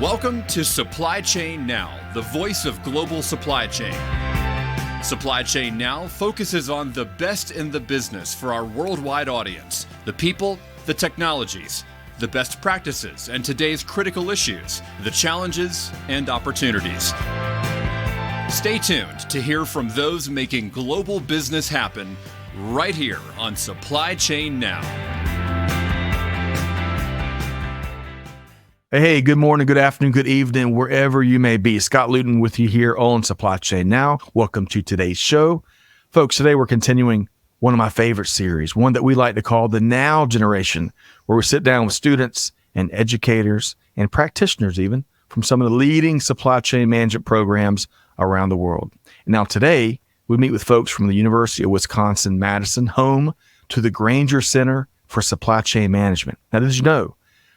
Welcome to Supply Chain Now, the voice of global supply chain. Supply Chain Now focuses on the best in the business for our worldwide audience, the people, the technologies, the best practices, and today's critical issues, the challenges and opportunities. Stay tuned to hear from those making global business happen right here on Supply Chain Now. Hey, good morning, good afternoon, good evening, wherever you may be. Scott Luton with you here on Supply Chain Now. Welcome to today's show. Folks, today we're continuing one of my favorite series, one that we like to call the Now Generation, where we sit down with students and educators and practitioners even from some of the leading supply chain management programs around the world. And now today, we meet with folks from the University of Wisconsin-Madison, home to the Grainger Center for Supply Chain Management. Now, did you know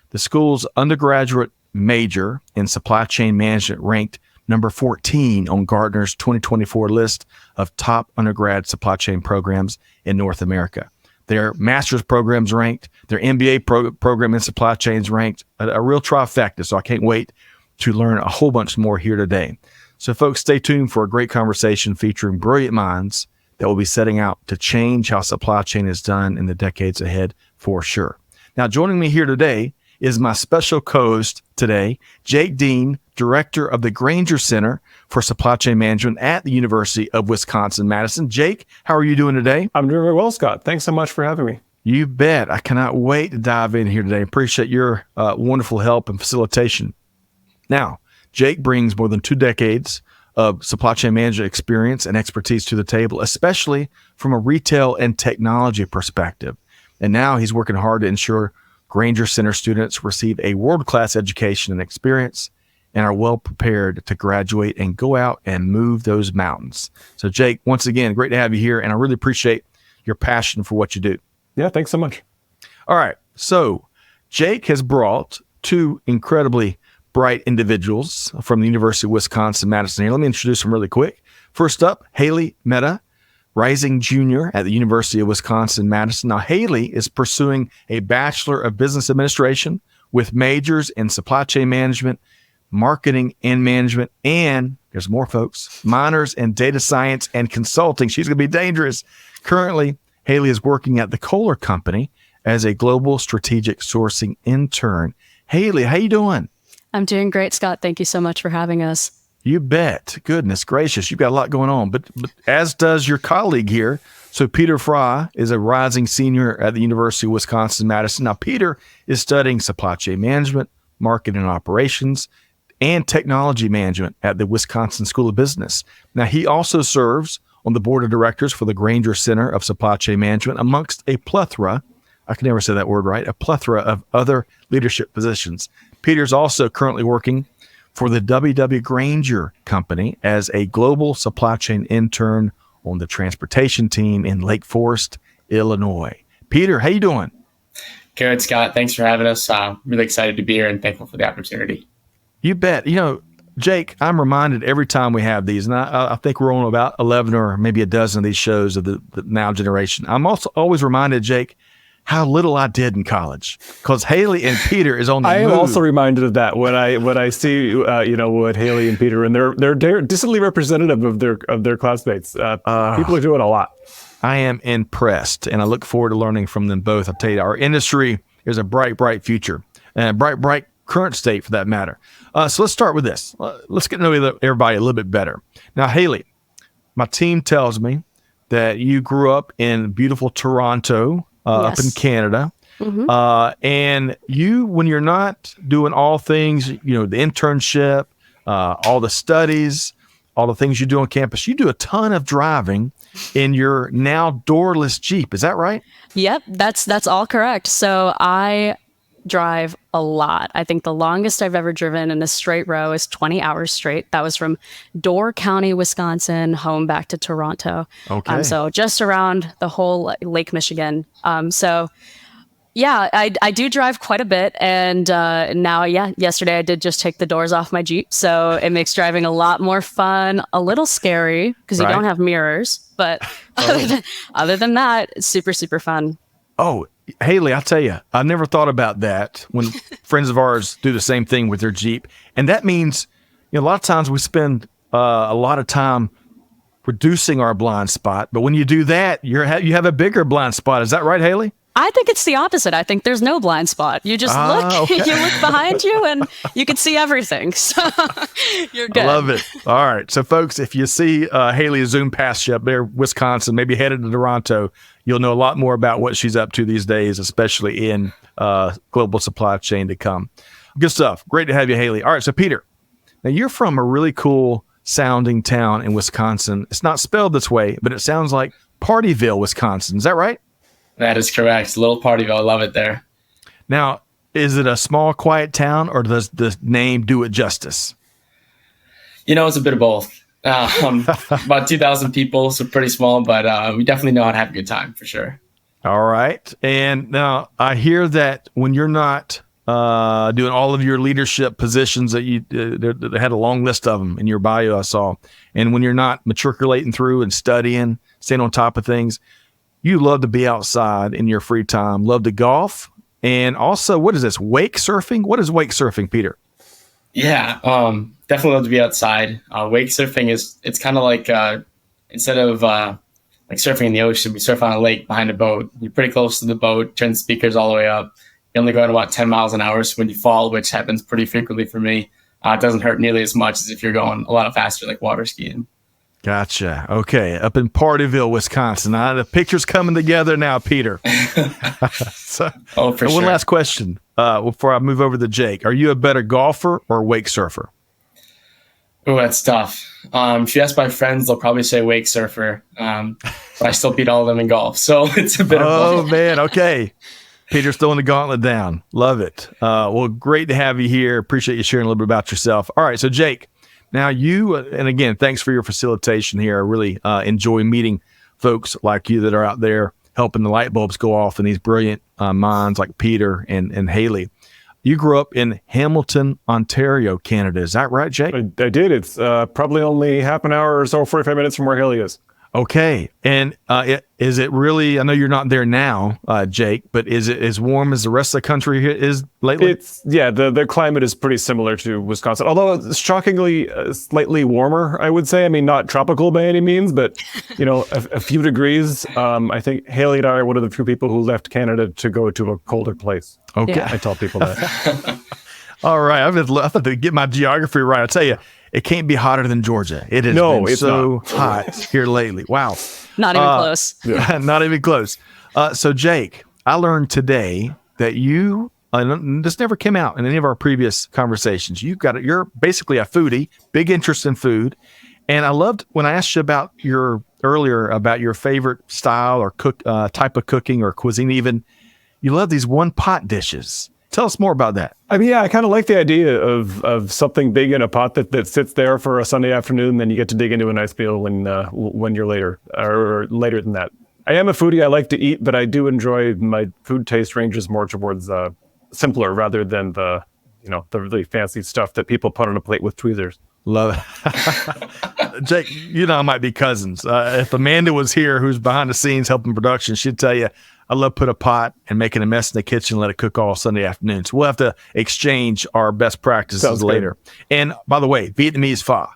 the school's undergraduate major in supply chain management ranked number 14 on Gartner's 2024 list of top undergrad supply chain programs in North America. Their master's programs ranked, their MBA program in supply chains ranked, a real trifecta. So I can't wait to learn a whole bunch more here today. So folks, stay tuned for a great conversation featuring brilliant minds that will be setting out to change how supply chain is done in the decades ahead for sure. Now, joining me here today is my special co-host today, Jake Dean, Director of the Grainger Center for Supply Chain Management at the University of Wisconsin-Madison. Jake, how are you doing today? I'm doing very well, Scott. Thanks so much for having me. You bet. I cannot wait to dive in here today. Appreciate your wonderful help and facilitation. Now, Jake brings more than 2 decades of supply chain management experience and expertise to the table, especially from a retail and technology perspective. And now he's working hard to ensure Grainger Center students receive a world-class education and experience and are well prepared to graduate and go out and move those mountains. So Jake, once again, great to have you here, and I really appreciate your passion for what you do. Yeah, thanks so much. All right, so Jake has brought 2 incredibly bright individuals from the University of Wisconsin-Madison here. Let me introduce them really quick. First up, Hailey Mehta, rising junior at the University of Wisconsin-Madison. Now, Hailey is pursuing a Bachelor of Business Administration with majors in supply chain management, marketing and management, and there's more folks, minors in data science and consulting. She's going to be dangerous. Currently, Hailey is working at the Kohler Company as a global strategic sourcing intern. Hailey, how you doing? I'm doing great, Scott. Thank you so much for having us. You bet. Goodness gracious. You've got a lot going on, but as does your colleague here. So Peter Freye is a rising senior at the University of Wisconsin-Madison. Now, Peter is studying supply chain management, marketing and operations, and technology management at the Wisconsin School of Business. Now, he also serves on the board of directors for the Grainger Center of Supply Chain Management amongst a plethora, I can never say that word right, a plethora of other leadership positions. Peter's also currently working for the W.W. Grainger Company as a global supply chain intern on the transportation team in Lake Forest, Illinois. Peter, how you doing? Good, Scott. Thanks for having us. Really excited to be here and thankful for the opportunity. You bet. You know, Jake, I'm reminded every time we have these, and I think we're on about 11 or maybe a dozen of these shows of the Now Generation. I'm also always reminded, Jake, how little I did in college, because Hailey and Peter is on the I move. am also reminded of that when I see what Hailey and Peter, and they're distantly representative of their classmates. People are doing a lot. I am impressed, and I look forward to learning from them both. I'll tell you, our industry is a bright future, and a bright current state for that matter. So let's start with this. Let's get to know everybody a little bit better. Now, Hailey, my team tells me that you grew up in beautiful Toronto. Up in Canada. Mm-hmm. And you, when you're not doing all things, the internship, all the studies, all the things you do on campus, you do a ton of driving in your now doorless Jeep. Is that right? Yep, that's all correct. So I drive a lot. I think the longest I've ever driven in a straight row is 20 hours straight. That was from Door County, Wisconsin, home back to Toronto. Okay. So just around the whole Lake Michigan. Yeah, I do drive quite a bit. And now, yesterday I did just take the doors off my Jeep. So it makes driving a lot more fun, a little scary because you don't have mirrors. But other than that, it's super, super fun. Oh, Hailey, I tell you, I never thought about that when friends of ours do the same thing with their Jeep. And that means, a lot of times we spend a lot of time reducing our blind spot. But when you do that, you have a bigger blind spot. Is that right, Hailey? I think it's the opposite. I think there's no blind spot. You just look, okay. you look behind you and you can see everything. So you're good. I love it. All right. So folks, if you see Hailey zoom past you up there, Wisconsin, maybe headed to Toronto, you'll know a lot more about what she's up to these days, especially in global supply chain to come. Good stuff. Great to have you, Hailey. All right. So Peter, now you're from a really cool sounding town in Wisconsin. It's not spelled this way, but it sounds like Partyville, Wisconsin. Is that right? That is correct. Little Partyville. I love it there. Now, is it a small, quiet town, or does the name do it justice? It's a bit of both. About 2,000 people, so pretty small, but we definitely know how to have a good time for sure. All right. And now I hear that when you're not doing all of your leadership positions, that you they had a long list of them in your bio I saw, and when you're not matriculating through and studying, staying on top of things, you love to be outside in your free time, love to golf, and also, what is this, wake surfing? What is wake surfing, Peter? Yeah, definitely love to be outside. Wake surfing it's kind of like instead of like surfing in the ocean, we surf on a lake behind a boat. You're pretty close to the boat, turn the speakers all the way up. You're only going about 10 miles an hour, so when you fall, which happens pretty frequently for me, it doesn't hurt nearly as much as if you're going a lot faster, like water skiing. Gotcha. Okay. Up in Partyville, Wisconsin. The picture's coming together now, Peter. Oh, for sure. One last question before I move over to Jake. Are you a better golfer or wake surfer? Oh, that's tough. If you ask my friends, they'll probably say wake surfer. But I still beat all of them in golf. So it's a bit of both. Oh, man. Okay. Peter's throwing the gauntlet down. Love it. Well, great to have you here. Appreciate you sharing a little bit about yourself. All right. So, Jake. Now you, and again, thanks for your facilitation here. I really enjoy meeting folks like you that are out there helping the light bulbs go off in these brilliant minds like Peter and Hailey. You grew up in Hamilton, Ontario, Canada. Is that right, Jake? I did. It's probably only half an hour or so, 45 minutes from where Hailey is. Okay. And is it really, I know you're not there now, Jake, but is it as warm as the rest of the country here is lately? The climate is pretty similar to Wisconsin, although it's shockingly slightly warmer, I would say. I mean, not tropical by any means, but, a few degrees. I think Hailey and I are one of the few people who left Canada to go to a colder place. Okay. Yeah. I tell people that. All right. I've to get my geography right. I tell you, it can't be hotter than Georgia. It has been so hot here lately. Wow. Not even close. Not even close. So, Jake, I learned today that you, this never came out in any of our previous conversations. You're basically a foodie, big interest in food. And I loved when I asked you earlier about your favorite style or type of cooking or cuisine even. You love these one pot dishes. Tell us more about that. I mean, yeah, I kind of like the idea of something big in a pot that sits there for a Sunday afternoon, then you get to dig into a nice meal when you're later or later than that. I am a foodie. I like to eat, but I do enjoy my food taste ranges more towards simpler rather than the really fancy stuff that people put on a plate with tweezers. Love it. Jake, I might be cousins. If Amanda was here, who's behind the scenes helping production, she'd tell you, I love put a pot and making a mess in the kitchen and let it cook all Sunday afternoon. So we'll have to exchange our best practices Sounds later. good. And by the way, Vietnamese pho.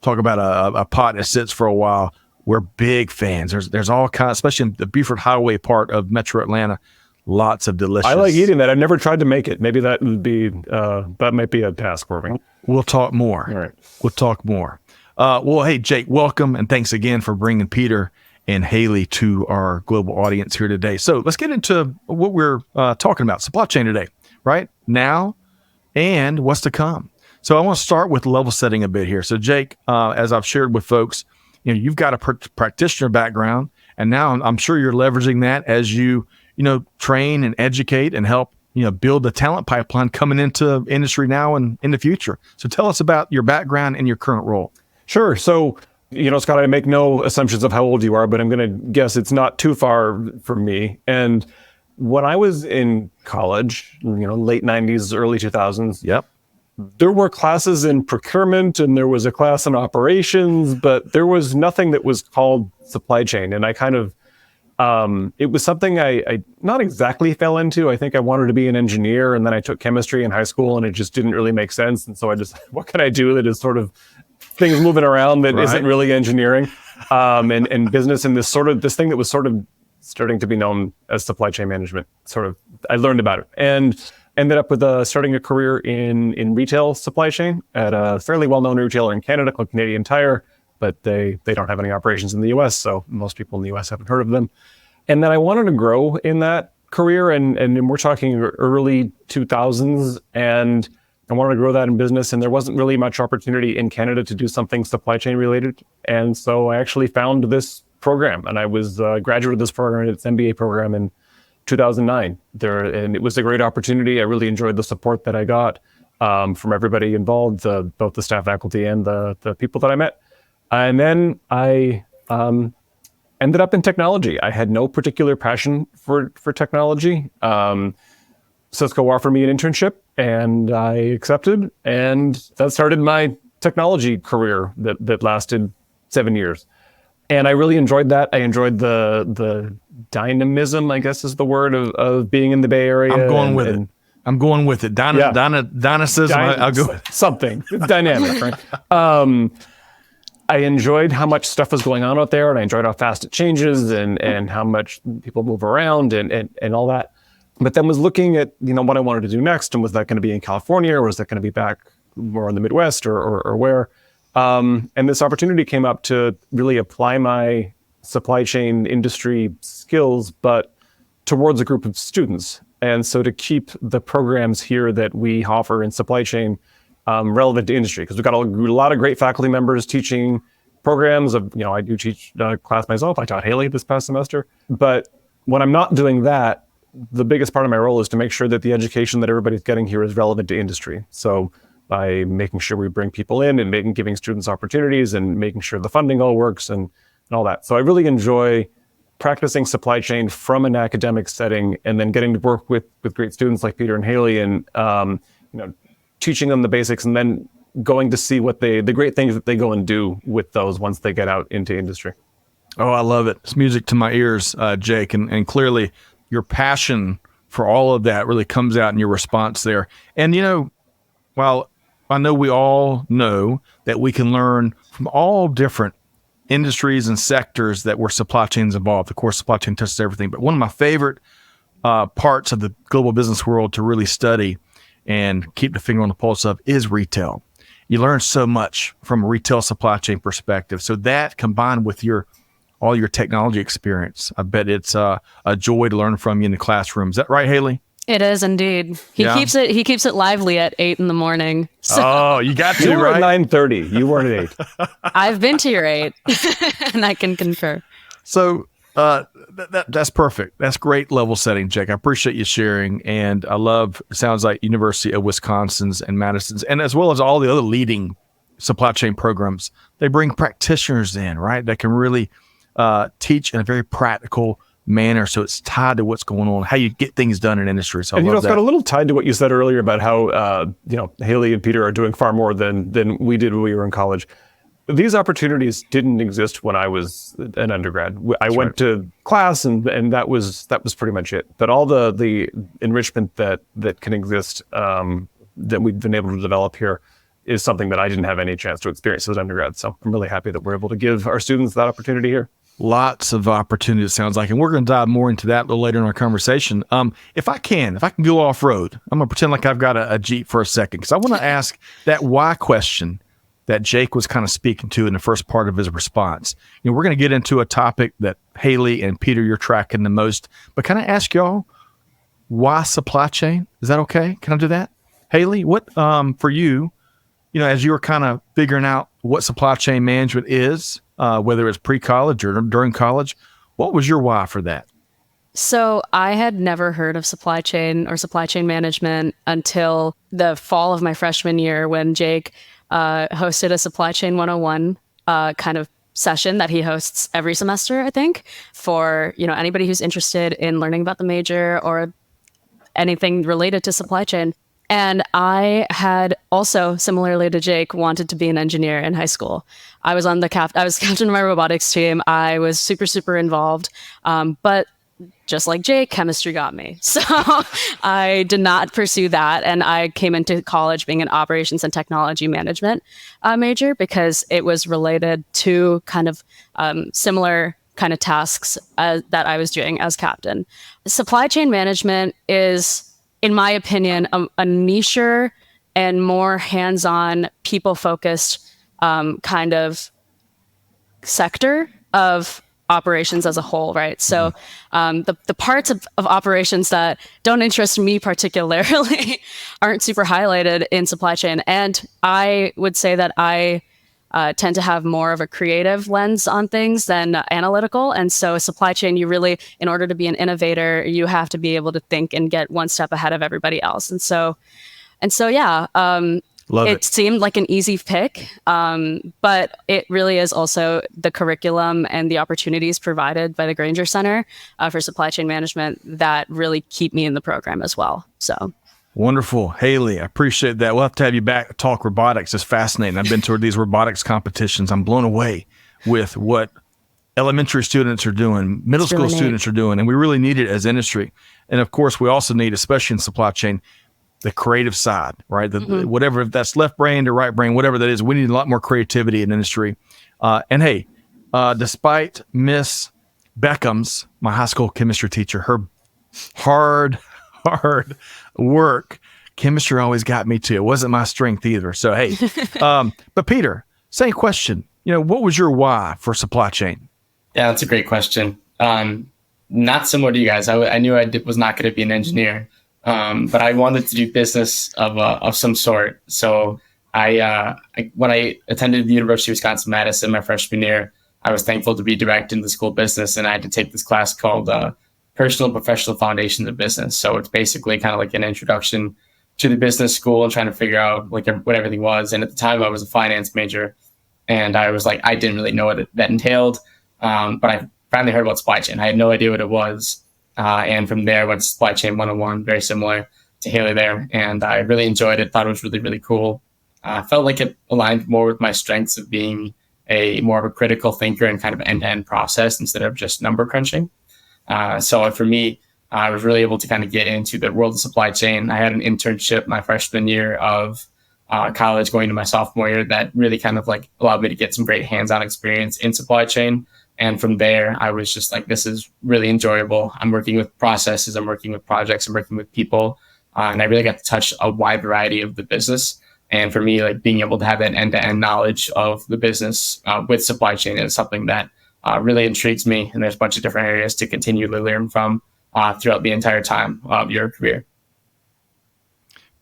Talk about a pot that sits for a while. We're big fans. There's all kinds, especially in the Beaufort Highway part of Metro Atlanta. Lots of delicious. I like eating that. I've never tried to make it. Maybe that might be a task for me. We'll talk more. All right. We'll talk more. Well, hey, Jake, welcome. And thanks again for bringing Peter and Hailey to our global audience here today. So let's get into what we're talking about, supply chain today, right? Now and what's to come. So I want to start with level setting a bit here. So Jake, as I've shared with folks, you've got a practitioner background, and now I'm sure you're leveraging that as you train and educate and help build the talent pipeline coming into industry now and in the future. So tell us about your background and your current role. Sure. So, Scott, I make no assumptions of how old you are, but I'm going to guess it's not too far from me. And when I was in college, late 90s, early 2000s, Yep. there were classes in procurement and there was a class in operations, but there was nothing that was called supply chain. And I It was something I not exactly fell into. I think I wanted to be an engineer, and then I took chemistry in high school, and it just didn't really make sense. And so I just, what can I do that is sort of things moving around that isn't really engineering, and business, and this thing that was sort of starting to be known as supply chain management. I learned about it and ended up with starting a career in retail supply chain at a fairly well-known retailer in Canada called Canadian Tire, but they don't have any operations in the US, so most people in the US haven't heard of them. And then I wanted to grow in that career, and we're talking early 2000s, and I wanted to grow that in business, and there wasn't really much opportunity in Canada to do something supply chain related. And so I actually found this program, and I was a graduate of this program, its MBA program in 2009. And it was a great opportunity. I really enjoyed the support that I got from everybody involved, both the staff, faculty, and the people that I met. And then I ended up in technology. I had no particular passion for technology. Cisco offered me an internship, and I accepted, and that started my technology career that lasted 7 years. And I really enjoyed that. I enjoyed the dynamism, I guess is the word, of being in the Bay Area. I'm going with it. Dynamism. I'll go with something. It's dynamic, right? I enjoyed how much stuff was going on out there, and I enjoyed how fast it changes and how much people move around and all that. But then was looking at, what I wanted to do next, and was that going to be in California, or was that going to be back more in the Midwest or where? And this opportunity came up to really apply my supply chain industry skills, but towards a group of students. And so to keep the programs here that we offer in supply chain relevant to industry, because we've got a lot of great faculty members teaching programs I do teach class myself. I taught Hailey this past semester. But when I'm not doing that, the biggest part of my role is to make sure that the education that everybody's getting here is relevant to industry. So by making sure we bring people in and giving students opportunities and making sure the funding all works and all that. So I really enjoy practicing supply chain from an academic setting, and then getting to work with great students like Peter and Hailey, and teaching them the basics, and then going to see what the great things that they go and do with those once they get out into industry. Oh, I love it. It's music to my ears, Jake, and clearly your passion for all of that really comes out in your response there. And while I know we all know that we can learn from all different industries and sectors that where supply chain is involved. Of course, supply chain touches everything. But one of my favorite parts of the global business world to really study and keep the finger on the pulse of is retail. You learn so much from a retail supply chain perspective. So that combined with all your technology experience, I bet it's a joy to learn from you in the classroom. Is that right, Hailey? It is indeed. He keeps it lively at 8 a.m. So. Oh, you got to, you were right? At 9:30. You weren't at 8. I've been to your 8, and I can concur. So that's perfect. That's great level setting, Jake. I appreciate you sharing, and I love. It sounds like University of Wisconsin's and Madison's, and as well as all the other leading supply chain programs. They bring practitioners in, right? That can really teach in a very practical manner, so it's tied to what's going on, how you get things done in industry. So and it's got a little tied to what you said earlier about how Hailey and Peter are doing far more than we did when we were in college. These opportunities didn't exist when I was an undergrad. I went to class, and that was pretty much it. But all the enrichment that can exist that we've been able to develop here is something that I didn't have any chance to experience as an undergrad. So I'm really happy that we're able to give our students that opportunity here. Lots of opportunity, it sounds like, and we're going to dive more into that a little later in our conversation. If I can go off road, I'm going to pretend like I've got a Jeep for a second, because I want to ask that why question that Jake was kind of speaking to in the first part of his response. We're going to get into a topic that Hailey and Peter, you're tracking the most, but can I ask y'all why supply chain? Is that okay? Can I do that? Hailey, what for you, as you were kind of figuring out what supply chain management is, whether it's pre-college or during college, what was your why for that? So I had never heard of supply chain or supply chain management until the fall of my freshman year, when Jake hosted a Supply Chain 101 kind of session that he hosts every semester, I think, for anybody who's interested in learning about the major or anything related to supply chain. And I had also, similarly to Jake, wanted to be an engineer in high school. I was captain of my robotics team. I was super, super involved. But just like Jake, chemistry got me. So I did not pursue that. And I came into college being an operations and technology management major because it was related to kind of similar kind of tasks that I was doing as captain. Supply chain management is, in my opinion, a nicher and more hands-on, people-focused kind of sector of operations as a whole, right? So the parts of operations that don't interest me particularly aren't super highlighted in supply chain. And I would say that I tend to have more of a creative lens on things than analytical. And so supply chain, you really, in order to be an innovator, you have to be able to think and get one step ahead of everybody else. And so yeah, it seemed like an easy pick, but it really is also the curriculum and the opportunities provided by the Grainger Center for supply chain management that really keep me in the program as well. So. Wonderful. Hailey, I appreciate that. We'll have to have you back to talk robotics. It's fascinating. I've been to these robotics competitions. I'm blown away with what elementary students are doing, middle school students are doing, and we really need it as industry. And of course, we also need, especially in supply chain, the creative side, right? Whatever, if that's left brain or right brain, whatever that is, we need a lot more creativity in industry. And hey, despite Miss Beckham's, my high school chemistry teacher, her hard work, chemistry always got me too. It wasn't my strength either. So, hey, but Peter, same question. What was your why for supply chain? Yeah, that's a great question. Not similar to you guys. I knew was not going to be an engineer, but I wanted to do business of some sort. So when I attended the University of Wisconsin-Madison my freshman year, I was thankful to be directed into school business, and I had to take this class called Personal and Professional Foundations of Business. So it's basically kind of like an introduction to the business school and trying to figure out like what everything was. And at the time I was a finance major, and I was like, I didn't really know what that entailed. But I finally heard about supply chain. I had no idea what it was. And from there, went to Supply Chain 101, very similar to Hailey there. And I really enjoyed it, thought it was really, really cool. I felt like it aligned more with my strengths of being more of a critical thinker and kind of end-to-end process instead of just number crunching. So for me, I was really able to kind of get into the world of supply chain. I had an internship my freshman year of college going to my sophomore year that really kind of like allowed me to get some great hands-on experience in supply chain. And from there, I was just like, this is really enjoyable. I'm working with processes, I'm working with projects, I'm working with people. And I really got to touch a wide variety of the business. And for me, like being able to have that end-to-end knowledge of the business with supply chain is something that really intrigues me. And there's a bunch of different areas to continually learn from throughout the entire time of your career.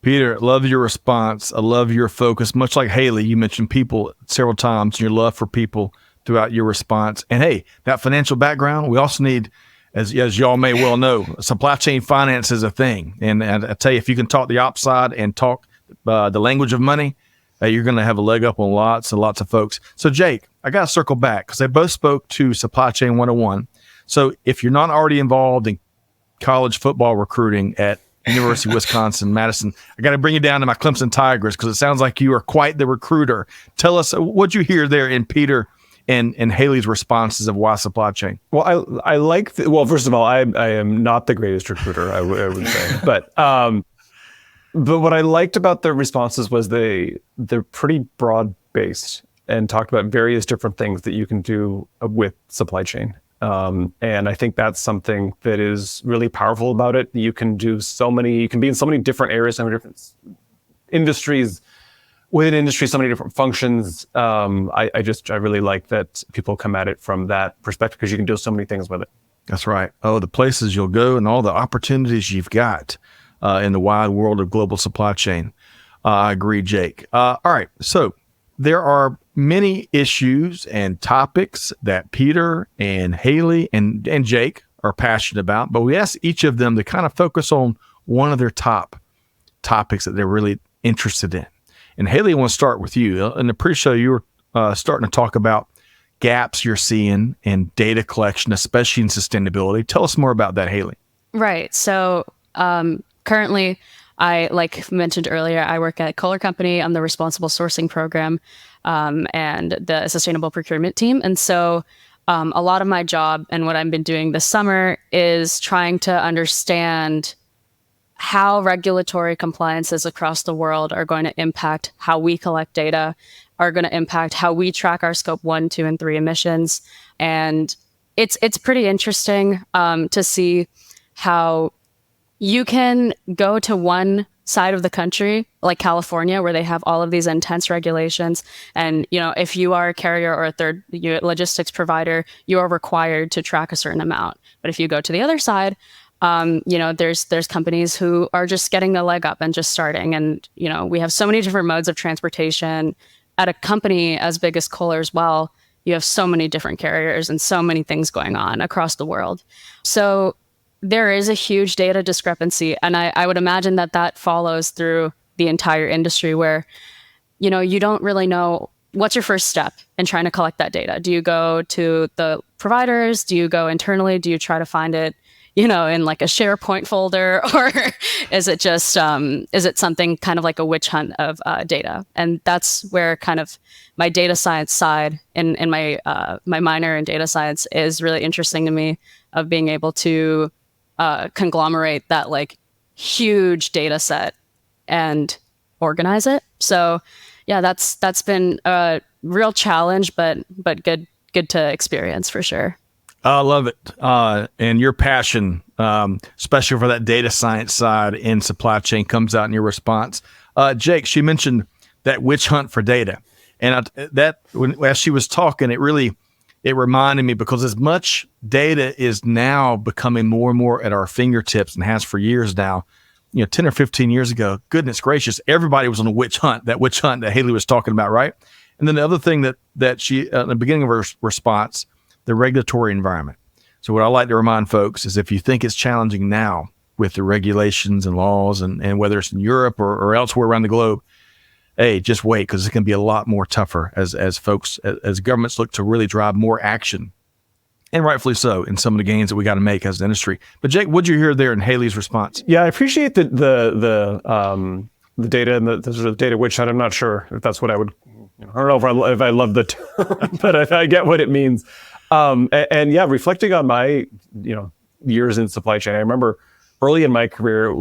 Peter, love your response. I love your focus. Much like Hailey, you mentioned people several times and your love for people throughout your response. And hey, that financial background, we also need, as y'all may well know, supply chain finance is a thing. And I tell you, if you can talk the ops side and talk the language of money, you're going to have a leg up on lots and lots of folks. So Jake, I got to circle back because they both spoke to Supply Chain 101. So if you're not already involved in college football recruiting at University of Wisconsin-Madison, I got to bring you down to my Clemson Tigers because it sounds like you are quite the recruiter. Tell us, what'd you hear there in Peter and Hailey's responses of why supply chain? Well, I like, first of all, I am not the greatest recruiter, I would say, but what I liked about their responses was they're pretty broad based and talked about various different things that you can do with supply chain. And I think that's something that is really powerful about it. You can be in so many different areas, so many different industries, within industry, so many different functions. I really like that people come at it from that perspective because you can do so many things with it. That's right. Oh, the places you'll go and all the opportunities you've got in the wide world of global supply chain. I agree, Jake. All right. So there are many issues and topics that Peter and Hailey and Jake are passionate about, but we asked each of them to kind of focus on one of their top topics that they're really interested in. And Hailey, I want to start with you. In the pre-show, you were starting to talk about gaps you're seeing in data collection, especially in sustainability. Tell us more about that, Hailey. Right. So currently, like mentioned earlier, I work at Kohler Company. I'm the responsible sourcing program and the sustainable procurement team. And so a lot of my job and what I've been doing this summer is trying to understand how regulatory compliances across the world are going to impact how we collect data, are going to impact how we track our scope 1, 2, and 3 emissions. And it's pretty interesting to see how you can go to one side of the country, like California, where they have all of these intense regulations. And, if you are a carrier or a third logistics provider, you are required to track a certain amount. But if you go to the other side, there's companies who are just getting the leg up and just starting. And, we have so many different modes of transportation. At a company as big as Kohler as well, you have so many different carriers and so many things going on across the world. So there is a huge data discrepancy. And I would imagine that follows through the entire industry where, you don't really know what's your first step in trying to collect that data. Do you go to the providers? Do you go internally? Do you try to find it, in like a SharePoint folder? Or is it just, is it something kind of like a witch hunt of data? And that's where kind of my data science side in my minor in data science is really interesting to me, of being able to conglomerate that like huge data set and organize it. So yeah, that's been a real challenge, but good to experience for sure. I love it. And your passion, especially for that data science side in supply chain, comes out in your response. Jake, she mentioned that witch hunt for data. And as she was talking, it reminded me, because as much data is now becoming more and more at our fingertips and has for years now, 10 or 15 years ago, goodness gracious, everybody was on a witch hunt that Hailey was talking about, right? And then the other thing that she, at the beginning of her response, the regulatory environment. So what I like to remind folks is, if you think it's challenging now with the regulations and laws, and whether it's in Europe or elsewhere around the globe, hey, just wait, because it's going to be a lot more tougher as governments look to really drive more action, and rightfully so, in some of the gains that we got to make as an industry. But Jake, what'd you hear there in Hailey's response? Yeah, I appreciate the data and the sort of data witch hunt. I'm not sure if that's what I would. I don't know if I love the term, but I get what it means. And yeah, reflecting on my years in supply chain, I remember early in my career,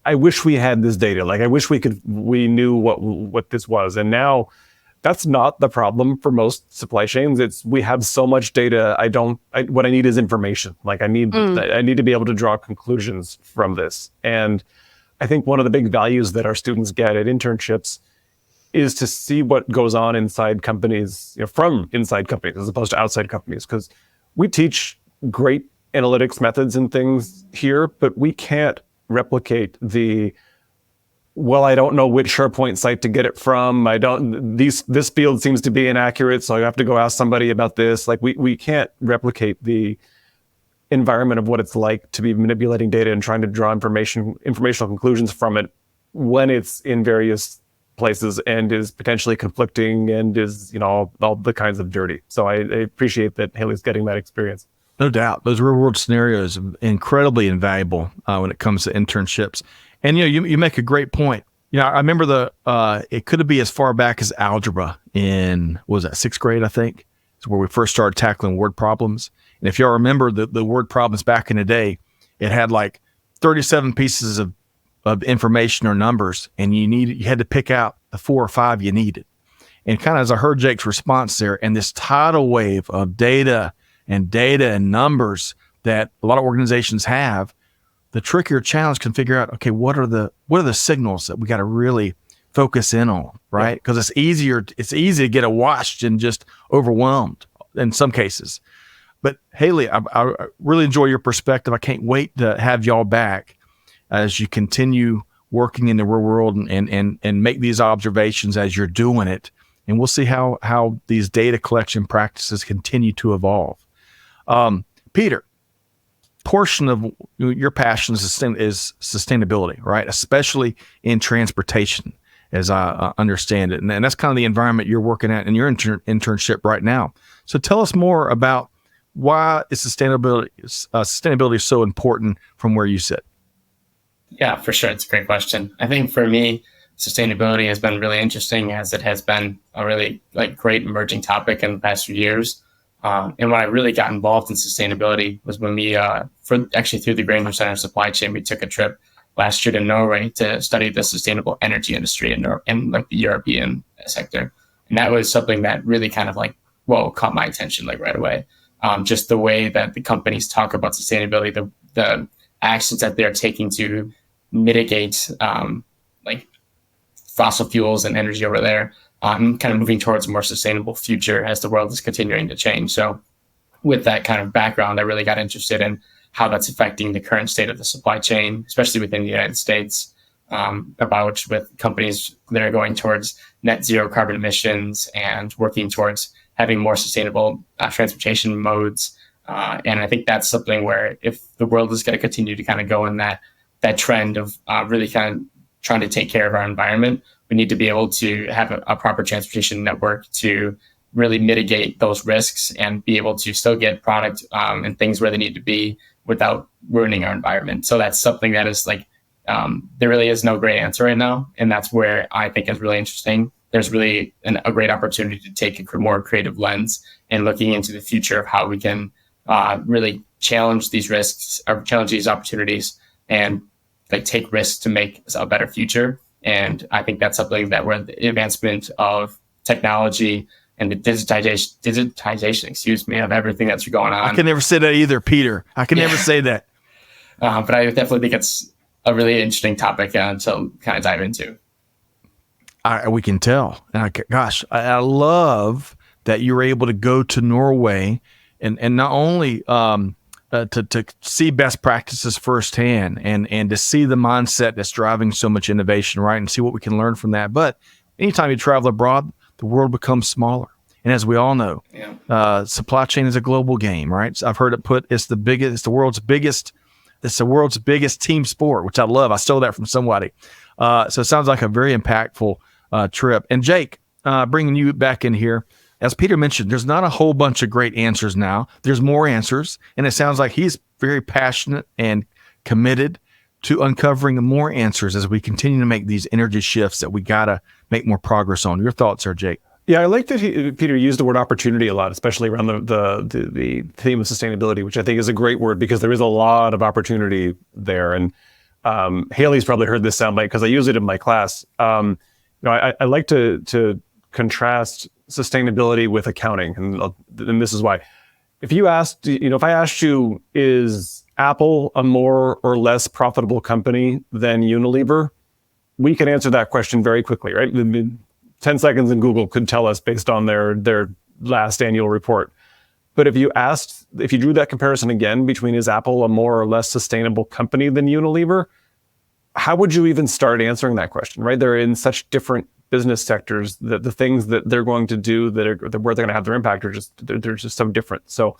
I wish we had this data. Like, I wish we knew what this was. And now that's not the problem for most supply chains. We have so much data. What I need is information. Like, I need to be able to draw conclusions from this. And I think one of the big values that our students get at internships is to see what goes on inside companies, from inside companies as opposed to outside companies. Because we teach great analytics methods and things here, but we can't replicate I don't know which SharePoint site to get it from. This field seems to be inaccurate, so I have to go ask somebody about this. Like, we can't replicate the environment of what it's like to be manipulating data and trying to draw informational conclusions from it when it's in various places and is potentially conflicting and is, all the kinds of dirty. So I appreciate that Hailey's getting that experience. No doubt. Those real world scenarios are incredibly invaluable when it comes to internships. And, you make a great point. I remember it could be as far back as algebra in, what was that, 6th grade, I think, is where we first started tackling word problems. And if y'all remember the word problems back in the day, it had like 37 pieces of information or numbers, and you had to pick out the 4 or 5 you needed. And kind of as I heard Jake's response there, and this tidal wave of data and numbers that a lot of organizations have, the trickier challenge can figure out, okay, what are the signals that we got to really focus in on, right? Because it's easy to get washed and just overwhelmed in some cases. But Hailey, I really enjoy your perspective. I can't wait to have y'all back as you continue working in the real world and make these observations as you're doing it. And we'll see how these data collection practices continue to evolve. Peter, portion of your passion is sustainability, right? Especially in transportation, as I understand it. And that's kind of the environment you're working at in your internship right now. So tell us more about why is sustainability so important from where you sit. Yeah, for sure. It's a great question. I think for me, sustainability has been really interesting as it has been a really great emerging topic in the past few years. And when I really got involved in sustainability was when we, through the Grainger Center supply chain, we took a trip last year to Norway to study the sustainable energy industry in the European sector. And that was something that really kind of caught my attention right away. Just the way that the companies talk about sustainability, the actions that they're taking to mitigate fossil fuels and energy over there. Kind of moving towards a more sustainable future as the world is continuing to change. So with that kind of background, I really got interested in how that's affecting the current state of the supply chain, especially within the United States, with companies that are going towards net zero carbon emissions and working towards having more sustainable transportation modes. And I think that's something where if the world is going to continue to kind of go in that trend of really kind of trying to take care of our environment, we need to be able to have a proper transportation network to really mitigate those risks and be able to still get product and things where they need to be without ruining our environment. So that's something that is there really is no great answer right now. And that's where I think is really interesting. There's really a great opportunity to take a more creative lens and looking into the future of how we can really challenge these risks or challenge these opportunities and take risks to make a better future. And I think that's something that where the advancement of technology and the digitization, of everything that's going on. I can never say that either, Peter. I can never say that. But I definitely think it's a really interesting topic to kind of dive into. We can tell. And I love that you were able to go to Norway and not only to see best practices firsthand and to see the mindset that's driving so much innovation, right? And see what we can learn from that. But anytime you travel abroad, the world becomes smaller. And as we all know, supply chain is a global game, right? So I've heard it put, it's the world's biggest team sport, which I love. I stole that from somebody. So it sounds like a very impactful trip. And Jake, bringing you back in here, as Peter mentioned, there's not a whole bunch of great answers now. There's more answers. And it sounds like he's very passionate and committed to uncovering more answers as we continue to make these energy shifts that we got to make more progress on. Your thoughts are, Jake? Yeah, I like that Peter used the word opportunity a lot, especially around the theme of sustainability, which I think is a great word because there is a lot of opportunity there. And Hailey's probably heard this soundbite because I use it in my class. I like to contrast sustainability with accounting, and this is why. If I asked you, is Apple a more or less profitable company than Unilever? We can answer that question very quickly, right? 10 seconds in Google could tell us based on their last annual report. But if you drew that comparison again between is Apple a more or less sustainable company than Unilever, how would you even start answering that question, right? They're in such different business sectors that the things that they're going to do where they're going to have their impact they're just so different. So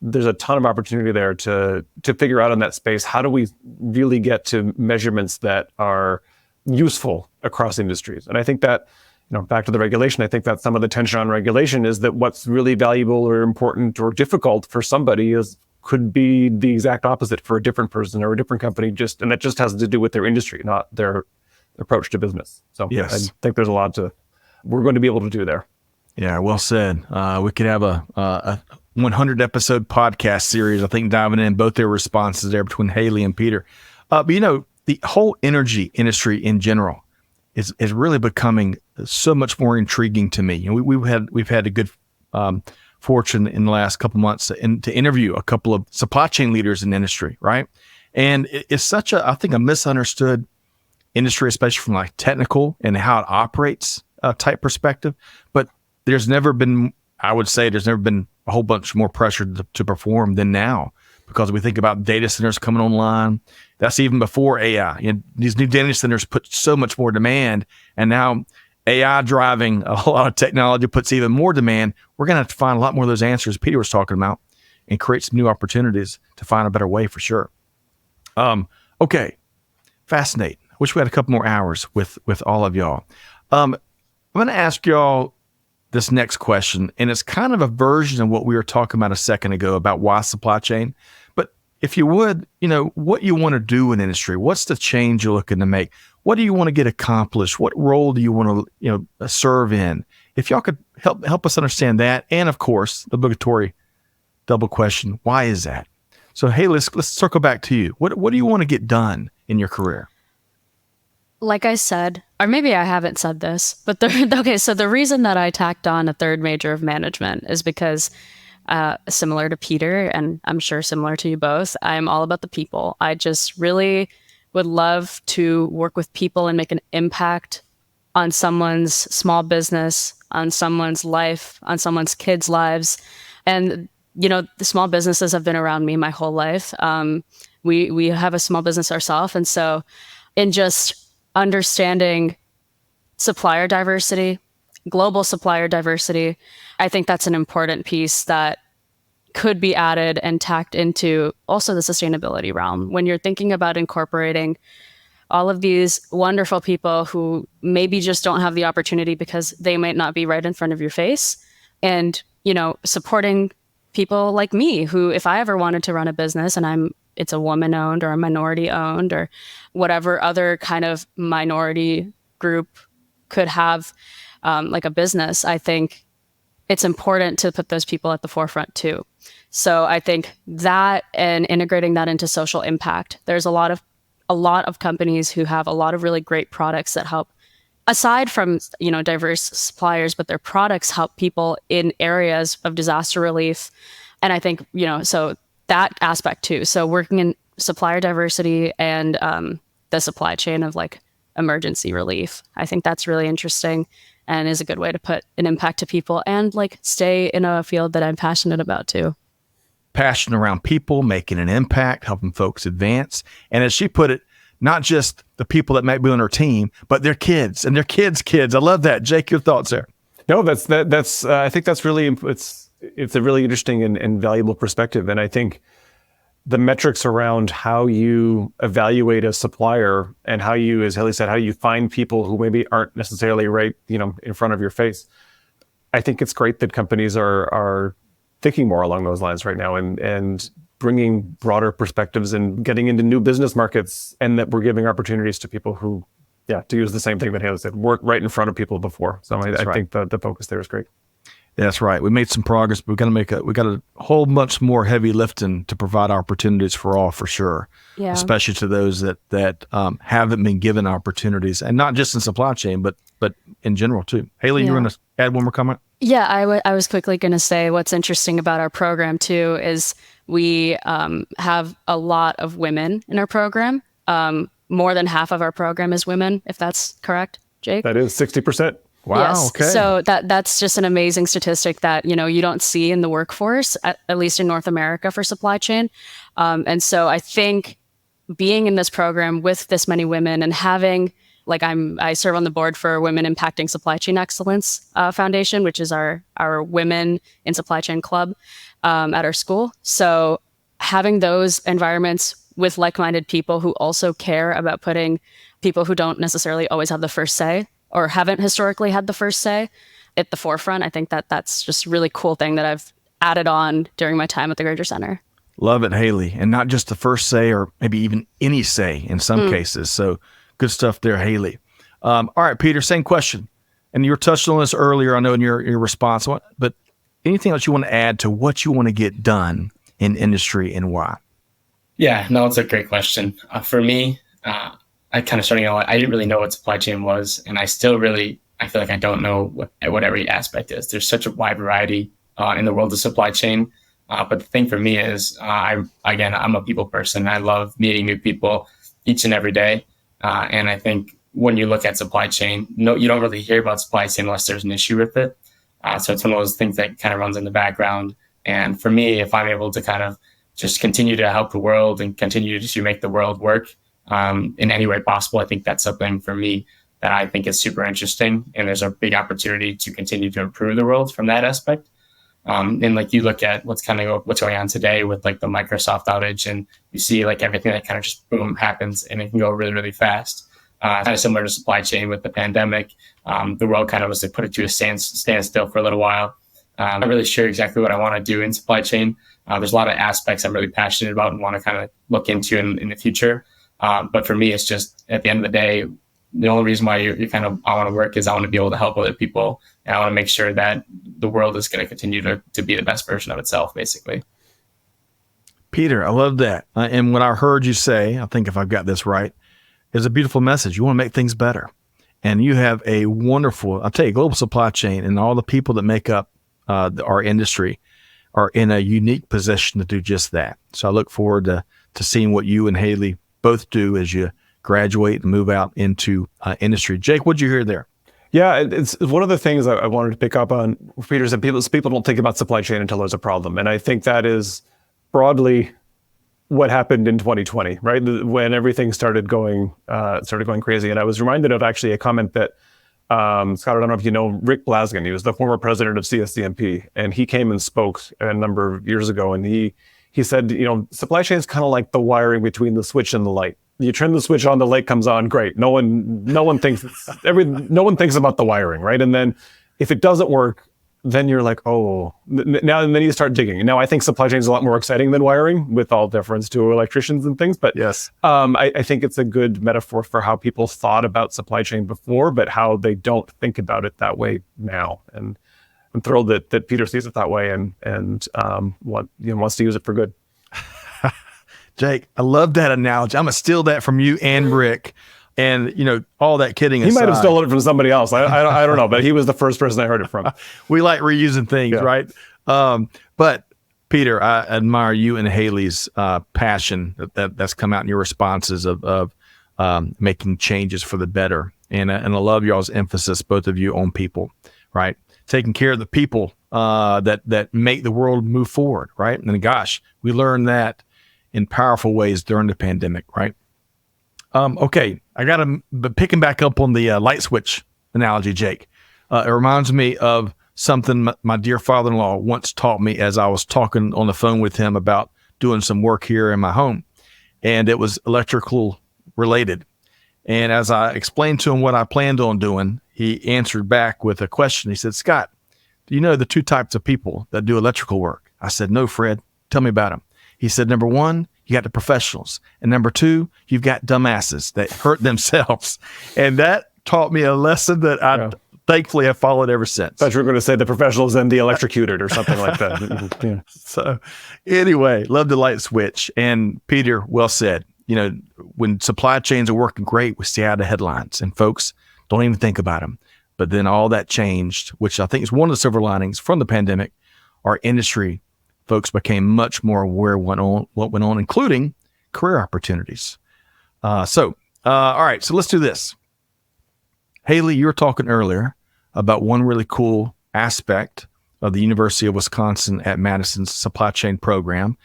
there's a ton of opportunity there to figure out in that space, how do we really get to measurements that are useful across industries? And I think that, back to the regulation, I think that some of the tension on regulation is that what's really valuable or important or difficult for somebody could be the exact opposite for a different person or a different company, and that just has to do with their industry, not their approach to business. So yes. I think there's a lot we're going to be able to do there. Yeah, well said. We could have a 100 episode podcast series, I think, diving in both their responses there between Hailey and Peter. But the whole energy industry in general is really becoming so much more intriguing to me. We've had a good fortune in the last couple months to interview a couple of supply chain leaders in the industry, right? And it's such a misunderstood industry, especially from technical and how it operates type perspective. But there's never been a whole bunch more pressure to perform than now, because we think about data centers coming online. That's even before AI. These new data centers put so much more demand, and now AI driving a lot of technology puts even more demand. We're going to have to find a lot more of those answers Peter was talking about and create some new opportunities to find a better way for sure. Okay, fascinating. Wish we had a couple more hours with all of y'all. I'm going to ask y'all this next question, and it's kind of a version of what we were talking about a second ago about why supply chain. But if you would, what you want to do in industry, what's the change you're looking to make? What do you want to get accomplished? What role do you want to, serve in? If y'all could help us understand that. And of course, the obligatory double question, why is that? So, hey, let's circle back to you. What do you want to get done in your career? Like I said, or maybe I haven't said this, but so the reason that I tacked on a third major of management is because similar to Peter, and I'm sure similar to you both, I'm all about the people. I just really would love to work with people and make an impact on someone's small business, on someone's life, on someone's kids' lives. And, the small businesses have been around me my whole life. We have a small business ourselves. And so in just understanding supplier diversity, global supplier diversity, I think that's an important piece that could be added and tacked into also the sustainability realm. When you're thinking about incorporating all of these wonderful people who maybe just don't have the opportunity because they might not be right in front of your face, and, supporting people like me who, if I ever wanted to run a business and it's a woman owned or a minority owned or whatever other kind of minority group could have like a business, I think it's important to put those people at the forefront too. So I think that, and integrating that into social impact, there's a lot of companies who have a lot of really great products that help, aside from, diverse suppliers, but their products help people in areas of disaster relief. And I think, so that aspect too. So working in supplier diversity and the supply chain of like emergency relief, I think that's really interesting and is a good way to put an impact to people and like stay in a field that I'm passionate about too. Passion around people, making an impact, helping folks advance. And as she put it, not just the people that might be on her team, but their kids and their kids' kids. I love that. Jake, your thoughts there? No, that's I think that's really, it's a really interesting and valuable perspective. And I think the metrics around how you evaluate a supplier and how you, as Hailey said, how you find people who maybe aren't necessarily right, in front of your face. I think it's great that companies are thinking more along those lines right now and bringing broader perspectives and getting into new business markets, and that we're giving opportunities to people who, to use the same thing that Hailey said, work right in front of people before. So I think the focus there is great. That's right. We made some progress, but we got a whole bunch more heavy lifting to provide opportunities for all, for sure. Yeah. Especially to those that haven't been given opportunities, and not just in supply chain, but in general too. Hailey, you were going to add one more comment? Yeah, I was quickly going to say what's interesting about our program too is we have a lot of women in our program. More than half of our program is women, if that's correct, Jake? That is 60%. Wow. Yes. Okay. So that's just an amazing statistic that, you don't see in the workforce, at least in North America for supply chain. And so I think being in this program with this many women and having, like I serve on the board for Women Impacting Supply Chain Excellence Foundation, which is our Women in Supply Chain Club at our school. So having those environments with like-minded people who also care about putting people who don't necessarily always have the first say or haven't historically had the first say at the forefront, I think that's just a really cool thing that I've added on during my time at the Grainger Center. Love it, Hailey. And not just the first say or maybe even any say in some cases. So good stuff there, Hailey. All right, Peter, same question. And you were touched on this earlier, I know, in your response, but anything else you want to add to what you want to get done in industry and why? Yeah, no, it's a great question. For me, I kind of starting out, I didn't really know what supply chain was, and I feel like I don't know what every aspect is. There's such a wide variety in the world of supply chain. But the thing for me is, I'm a people person. I love meeting new people each and every day. And I think when you look at supply chain, you don't really hear about supply chain unless there's an issue with it. So it's one of those things that kind of runs in the background. And for me, if I'm able to kind of just continue to help the world and continue to make the world work in any way possible, I think that's something for me that I think is super interesting. And there's a big opportunity to continue to improve the world from that aspect. And like you look at what's going on today with like the Microsoft outage, and you see like everything that kind of just boom happens, and it can go really, really fast. Kind of similar to supply chain with the pandemic. The world kind of was put it to a standstill for a little while. I'm not really sure exactly what I want to do in supply chain, There's a lot of aspects I'm really passionate about and want to kind of look into in the future. But for me, it's just at the end of the day, the only reason why I want to work is I want to be able to help other people. And I want to make sure that the world is going to continue to be the best version of itself, basically. Peter, I love that. And what I heard you say, I think if I've got this right, is a beautiful message. You want to make things better. And you have a wonderful, I'll tell you, global supply chain and all the people that make up our industry are in a unique position to do just that. So I look forward to seeing what you and Hailey both do as you graduate and move out into industry. Jake, what'd you hear there? Yeah, it's one of the things I wanted to pick up on, Peter, is that people don't think about supply chain until there's a problem. And I think that is broadly what happened in 2020, right? When everything started going crazy. And I was reminded of actually a comment that, Scott, I don't know if you know Rick Blaskin. He was the former president of CSCMP, and he came and spoke a number of years ago. And he said, supply chain is kind of like the wiring between the switch and the light. You turn the switch on, the light comes on, great. No one thinks about the wiring, right? And then if it doesn't work, then you're like, oh, now and then you start digging. Now I think supply chain is a lot more exciting than wiring, with all deference to electricians and things. But yes, I think it's a good metaphor for how people thought about supply chain before, but how they don't think about it that way now. And I'm thrilled that Peter sees it that way and wants to use it for good. Jake, I love that analogy. I'm gonna steal that from you and Rick. And, all that kidding aside. He might have stolen it from somebody else. I don't know, but he was the first person I heard it from. We like reusing things, yeah. Right? But Peter, I admire you and Hailey's passion that's come out in your responses of making changes for the better. And I love y'all's emphasis, both of you, on people, right? Taking care of the people that make the world move forward, right? And gosh, we learned that in powerful ways during the pandemic, right? Okay, I got to, but picking back up on the light switch analogy, Jake, it reminds me of something my dear father-in-law once taught me as I was talking on the phone with him about doing some work here in my home, and it was electrical related. And as I explained to him what I planned on doing, he answered back with a question. He said, Scott, do you know the two types of people that do electrical work? I said, no, Fred, tell me about them. He said, number one, you got the professionals. And number two, you've got dumbasses that hurt themselves. And that taught me a lesson that I thankfully have followed ever since. I thought you were going to say the professionals and the electrocuted or something like that. Yeah. So anyway, love the light switch. And Peter, well said. When supply chains are working great, we stay out of headlines. And folks, don't even think about them. But then all that changed, which I think is one of the silver linings from the pandemic. Our industry folks became much more aware of what went on, including career opportunities. All right, so let's do this. Hailey, you were talking earlier about one really cool aspect of the University of Wisconsin at Madison's supply chain program,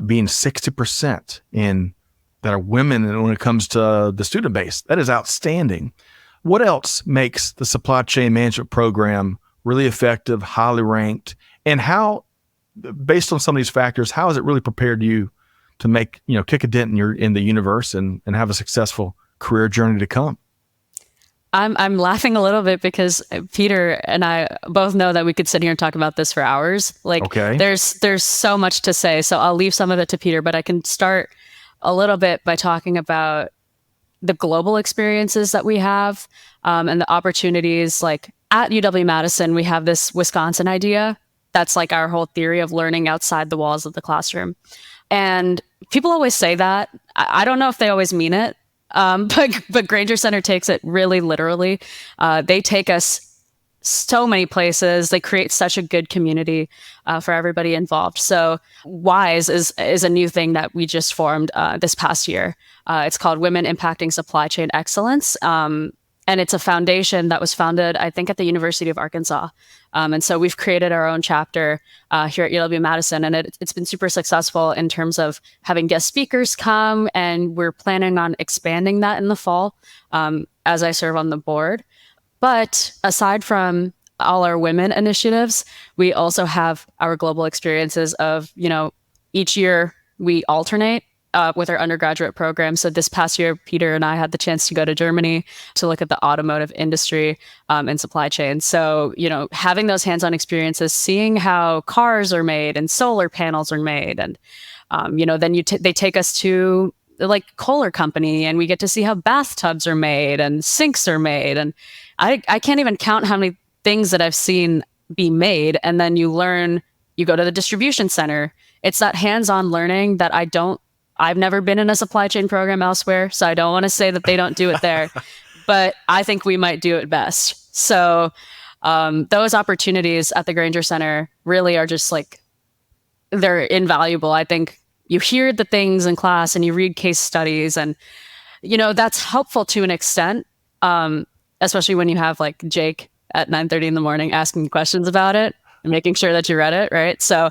being 60% that are women. And when it comes to the student base, that is outstanding. What else makes the supply chain management program really effective, highly ranked, and how, based on some of these factors, how has it really prepared you to make, kick a dent in the universe and have a successful career journey to come? I'm laughing a little bit because Peter and I both know that we could sit here and talk about this for hours. Okay. There's so much to say, so I'll leave some of it to Peter, but I can start a little bit by talking about the global experiences that we have, and the opportunities. Like at UW-Madison, we have this Wisconsin idea. That's like our whole theory of learning outside the walls of the classroom. And people always say that. I don't know if they always mean it, but Grainger Center takes it really literally. They take us so many places. They create such a good community for everybody involved. So WISE is a new thing that we just formed this past year. It's called Women Impacting Supply Chain Excellence. And it's a foundation that was founded, I think, at the University of Arkansas. And so we've created our own chapter here at UW-Madison, and it's been super successful in terms of having guest speakers come, and we're planning on expanding that in the fall as I serve on the board. But aside from all our women initiatives, we also have our global experiences of, each year we alternate. with our undergraduate program. So this past year, Peter and I had the chance to go to Germany to look at the automotive industry and supply chain. So, having those hands-on experiences, seeing how cars are made and solar panels are made. And, then they take us to like Kohler Company and we get to see how bathtubs are made and sinks are made. And I can't even count how many things that I've seen be made. And then you go to the distribution center. It's that hands-on learning that I've never been in a supply chain program elsewhere, so I don't want to say that they don't do it there, but I think we might do it best. So those opportunities at the Grainger Center really are just they're invaluable. I think you hear the things in class and you read case studies and, that's helpful to an extent, especially when you have like Jake at 9:30 in the morning asking questions about it and making sure that you read it, right? So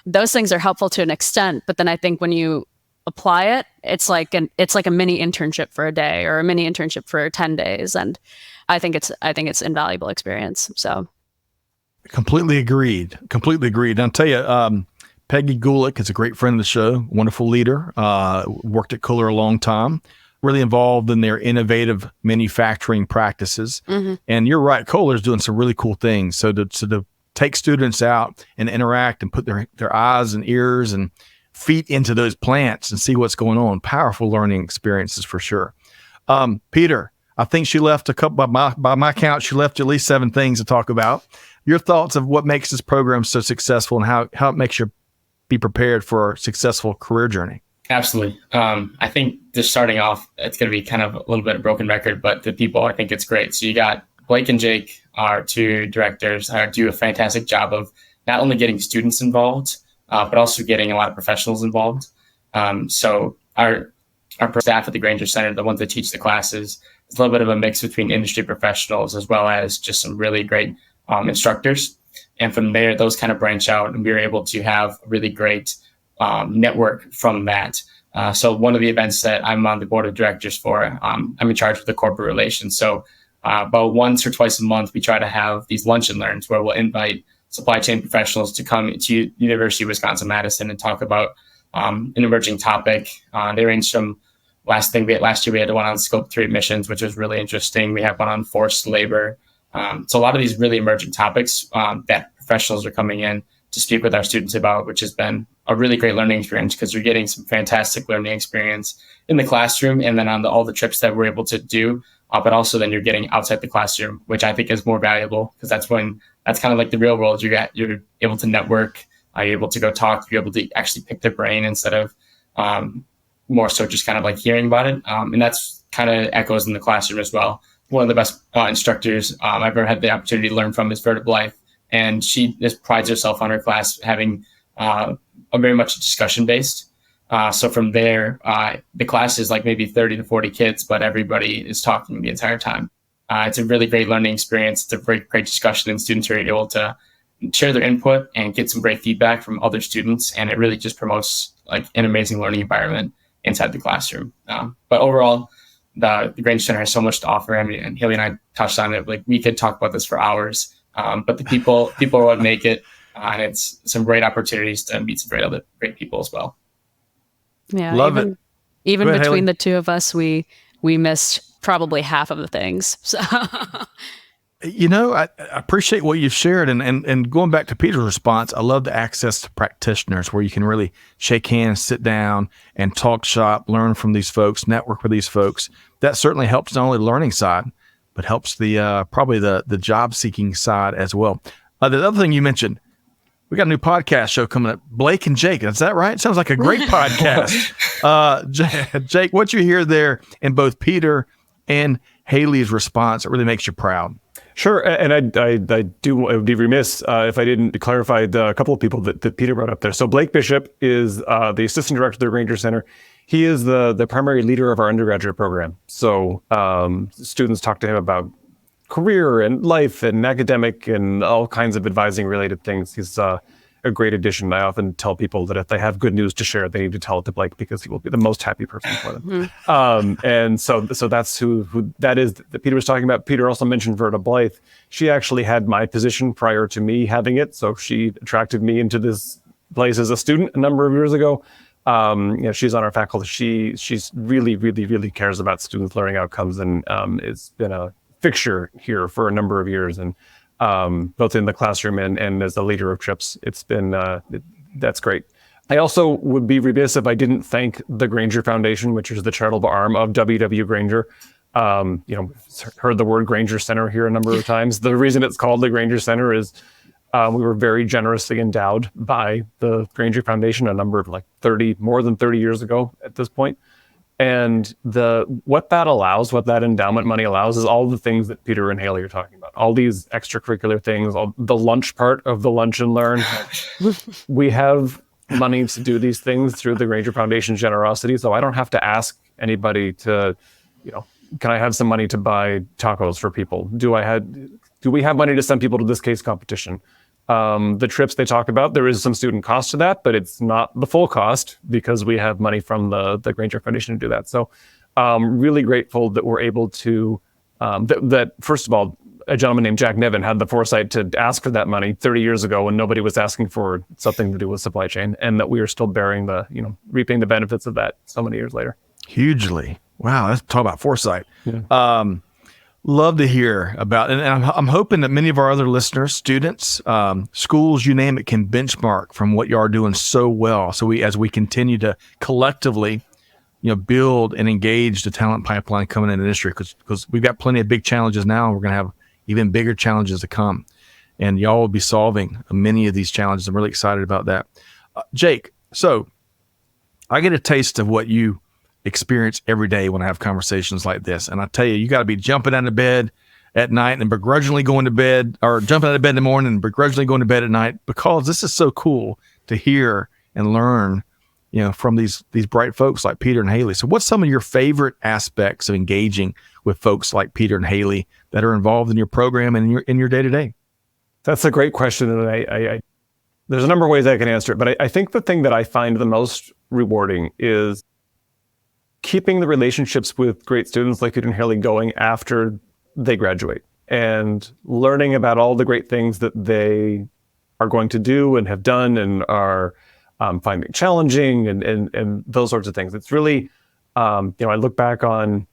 those things are helpful to an extent, but then I think when you apply it, it's like a mini internship for a day or a mini internship for 10 days. And I think it's invaluable experience. So Completely agreed. And I'll tell you, Peggy Gulick is a great friend of the show, wonderful leader, worked at Kohler a long time, really involved in their innovative manufacturing practices. Mm-hmm. And you're right, Kohler's doing some really cool things. So to take students out and interact and put their eyes and ears and feet into those plants and see what's going on. Powerful learning experiences for sure. Peter, I think she left a couple, by my count, she left at least 7 things to talk about. Your thoughts of what makes this program so successful and how it makes you be prepared for a successful career journey. Absolutely. I think just starting off, it's going to be kind of a little bit of a broken record, but the people, I think it's great. So you got Blake and Jake, our 2 directors, do a fantastic job of not only getting students involved, but also getting a lot of professionals involved. So our staff at the Grainger Center, the ones that teach the classes, is a little bit of a mix between industry professionals as well as just some really great instructors. And from there, those kind of branch out, and we were able to have a really great network from that. So one of the events that I'm on the board of directors for, I'm in charge of the corporate relations. So about once or twice a month, we try to have these lunch and learns where we'll invite supply chain professionals to come to University of Wisconsin-Madison and talk about an emerging topic. They ranged from last year we had one on scope 3 emissions, which was really interesting. We have one on forced labor. So a lot of these really emerging topics that professionals are coming in to speak with our students about, which has been a really great learning experience because you're getting some fantastic learning experience in the classroom and then on all the trips that we're able to do. But also then you're getting outside the classroom, which I think is more valuable because that's kind of like the real world. You're able to network, you're able to go talk, you're able to actually pick their brain instead of more so just kind of like hearing about it. And that's kind of echoes in the classroom as well. One of the best instructors I've ever had the opportunity to learn from is Verta Blythe. And she just prides herself on her class having a very much discussion based. So from there, the class is like maybe 30 to 40 kids, but everybody is talking the entire time. It's a really great learning experience. It's a great discussion, and students are able to share their input and get some great feedback from other students. And it really just promotes like an amazing learning environment inside the classroom. But overall, the Grainger Center has so much to offer. I mean, and Hailey and I touched on it. Like we could talk about this for hours, but the people are what make it. And it's some great opportunities to meet some great people as well. Yeah, Love it. Even Go ahead, between Hailey. the 2 of us, we missed probably half of the things. So I appreciate what you've shared. And going back to Peter's response, I love the access to practitioners where you can really shake hands, sit down and talk shop, learn from these folks, network with these folks. That certainly helps not only the learning side, but helps the probably the job seeking side as well. The other thing you mentioned, we got a new podcast show coming up, Blake and Jake. Is that right? Sounds like a great podcast. Jake, what you hear there in both Peter and Hailey's response, it really makes you proud. Sure, and I would be remiss if I didn't clarify a couple of people that Peter brought up there. So Blake Bishop is the assistant director of the Grainger Center. He is the primary leader of our undergraduate program. So students talk to him about career and life and academic and all kinds of advising related things. He's a great addition. I often tell people that if they have good news to share, they need to tell it to Blake because he will be the most happy person for them. And so that's who that is that Peter was talking about. Peter also mentioned Verta Blythe. She actually had my position prior to me having it. So she attracted me into this place as a student a number of years ago. She's on our faculty. She's really, really, really cares about students' learning outcomes, and it's been a fixture here for a number of years, and both in the classroom and as the leader of trips. It's been that's great. I also would be remiss if I didn't thank the Grainger Foundation, which is the charitable arm of W.W. Grainger. Heard the word Grainger Center here a number of times. The reason it's called the Grainger Center is we were very generously endowed by the Grainger Foundation a number of more than 30 years ago at this point. And what that endowment money allows is all the things that Peter and Hailey are talking about, all these extracurricular things, the lunch part of the Lunch and Learn. We have money to do these things through the Grainger Foundation's generosity. So I don't have to ask anybody to, can I have some money to buy tacos for people? Do we have money to send people to this case competition? The trips they talk about, there is some student cost to that, but it's not the full cost because we have money from the Grainger Foundation to do that. So really grateful that we're able to, that first of all, a gentleman named Jack Niven had the foresight to ask for that money 30 years ago when nobody was asking for something to do with supply chain, and that we are still reaping the benefits of that so many years later. Hugely. Wow. Let's talk about foresight. Yeah. Love to hear about, and I'm hoping that many of our other listeners, students, schools, you name it, can benchmark from what you are doing so well. So as we continue to collectively, build and engage the talent pipeline coming in the industry, because we've got plenty of big challenges now. And we're going to have even bigger challenges to come, and y'all will be solving many of these challenges. I'm really excited about that. Jake, so I get a taste of what you experience every day when I have conversations like this. And I tell you, you got to be jumping out of bed at night and begrudgingly going to bed, or jumping out of bed in the morning and begrudgingly going to bed at night, because this is so cool to hear and learn, from these bright folks like Peter and Hailey. So what's some of your favorite aspects of engaging with folks like Peter and Hailey that are involved in your program and in your day-to-day? That's a great question. And I there's a number of ways I can answer it, but I think the thing that I find the most rewarding is keeping the relationships with great students like Peter and Hailey going after they graduate, and learning about all the great things that they are going to do and have done and are finding challenging and those sorts of things. It's really, I look back on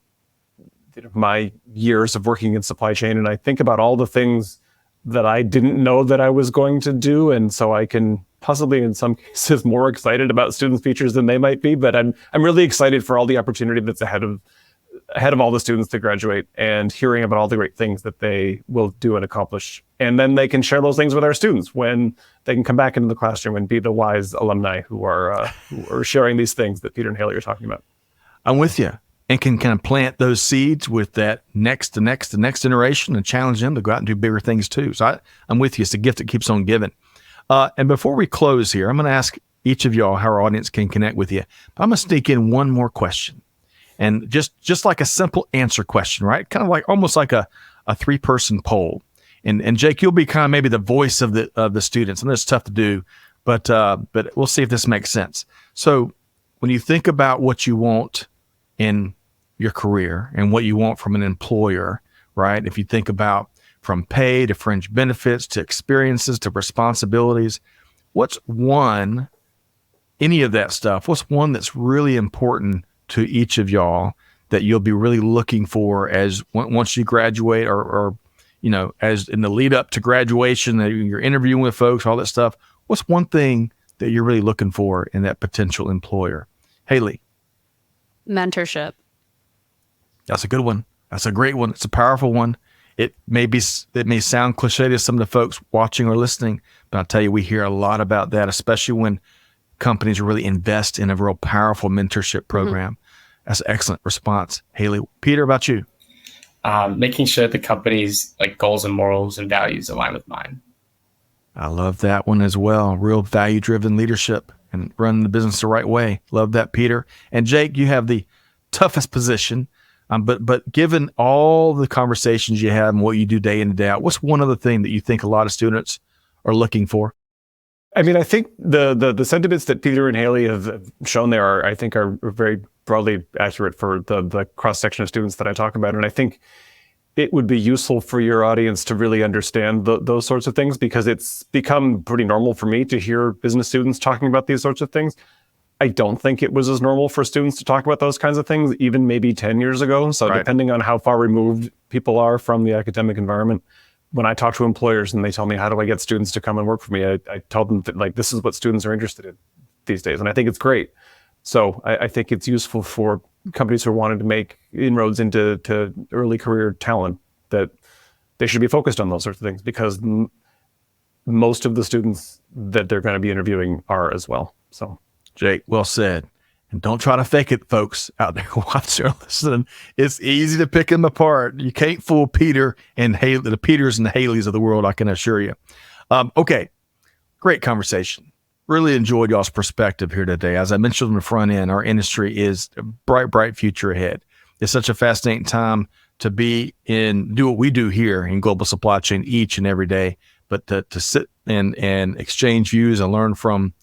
my years of working in supply chain, and I think about all the things that I didn't know that I was going to do. And so I can possibly in some cases more excited about students' futures than they might be, but I'm really excited for all the opportunity that's ahead of all the students to graduate, and hearing about all the great things that they will do and accomplish. And then they can share those things with our students when they can come back into the classroom and be the wise alumni who are sharing these things that Peter and Hailey are talking about. I'm with you, and can kind of plant those seeds with that next generation and challenge them to go out and do bigger things too. So I'm with you. It's a gift that keeps on giving. And before we close here, I'm going to ask each of y'all how our audience can connect with you. But I'm going to sneak in one more question. And just like a simple answer question, right? Kind of like almost like a 3-person poll. And Jake, you'll be kind of maybe the voice of the students. And it's tough to do, but we'll see if this makes sense. So when you think about what you want in your career and what you want from an employer, right? If you think about from pay to fringe benefits to experiences to responsibilities, what's one, any of that stuff, what's one that's really important to each of y'all that you'll be really looking for as once you graduate, or as in the lead up to graduation, you're interviewing with folks, all that stuff? What's one thing that you're really looking for in that potential employer? Hailey. Mentorship. That's a good one. That's a great one. It's a powerful one. It may sound cliche to some of the folks watching or listening, but I'll tell you, we hear a lot about that, especially when companies really invest in a real powerful mentorship program. Mm-hmm. That's an excellent response. Hailey. Peter, about you? Making sure the company's goals and morals and values align with mine. I love that one as well. Real value-driven leadership and running the business the right way. Love that, Peter. And Jake, you have the toughest position. But given all the conversations you have and what you do day in and day out, what's one other thing that you think a lot of students are looking for? I mean, I think the sentiments that Peter and Hailey have shown there are very broadly accurate for the cross-section of students that I talk about. And I think it would be useful for your audience to really understand those sorts of things, because it's become pretty normal for me to hear business students talking about these sorts of things. I don't think it was as normal for students to talk about those kinds of things, even maybe 10 years ago. So depending on how far removed people are from the academic environment, when I talk to employers and they tell me, how do I get students to come and work for me? I tell them that, like, this is what students are interested in these days. And I think it's great. So I think it's useful for companies who are wanting to make inroads into early career talent, that they should be focused on those sorts of things, because most of the students that they're going to be interviewing are as well. So, Jake, well said. And don't try to fake it, folks out there watching or listening. It's easy to pick them apart. You can't fool Peter and Hailey, the Peters and the Haileys of the world, I can assure you. Okay, great conversation. Really enjoyed y'all's perspective here today. As I mentioned on the front end, our industry is a bright future ahead. It's such a fascinating time to do what we do here in global supply chain each and every day, but to sit and exchange views and learn from